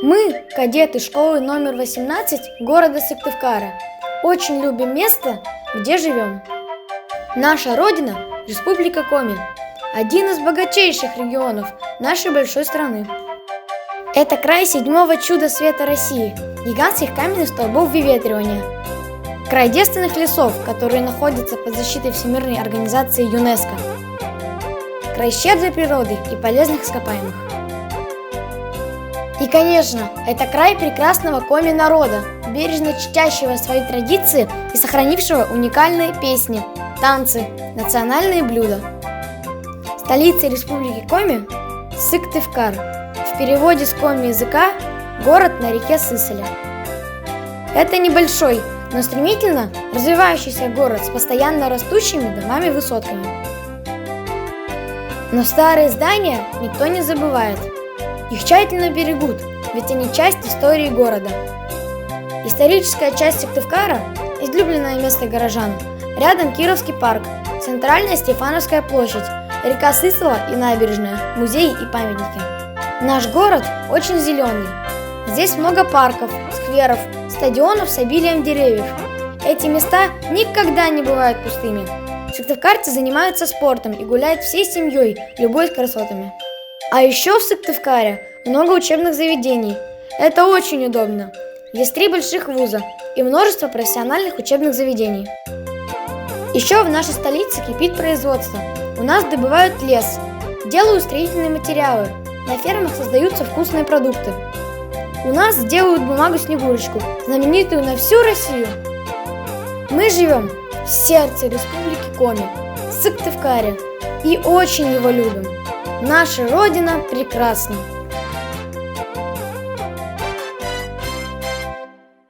Мы, кадеты школы номер 18 города Сыктывкара, очень любим место, где живем. Наша родина – Республика Коми, один из богатейших регионов нашей большой страны. Это край седьмого чуда света России – гигантских каменных столбов выветривания. Край девственных лесов, которые находятся под защитой Всемирной организации ЮНЕСКО. Край щедрой природы и полезных ископаемых. И, конечно, это край прекрасного коми народа, бережно чтящего свои традиции и сохранившего уникальные песни, танцы, национальные блюда. Столица Республики Коми – Сыктывкар, в переводе с коми языка – город на реке Сысоля. Это небольшой, но стремительно развивающийся город с постоянно растущими домами-высотками. Но старые здания никто не забывает. Их тщательно берегут, ведь они часть истории города. Историческая часть Сыктывкара – излюбленное место горожан. Рядом Кировский парк, центральная Стефановская площадь, река Сысола и набережная, музеи и памятники. Наш город очень зеленый. Здесь много парков, скверов, стадионов с обилием деревьев. Эти места никогда не бывают пустыми. Сыктывкарцы занимаются спортом и гуляют всей семьей, любуясь красотами. А еще в Сыктывкаре много учебных заведений. Это очень удобно. Есть 3 больших вуза и множество профессиональных учебных заведений. Еще в нашей столице кипит производство. У нас добывают лес, делают строительные материалы, на фермах создаются вкусные продукты. У нас делают бумагу-снегурочку, знаменитую на всю Россию. Мы живем в сердце Республики Коми, в Сыктывкаре, и очень его любим. Наша Родина прекрасна.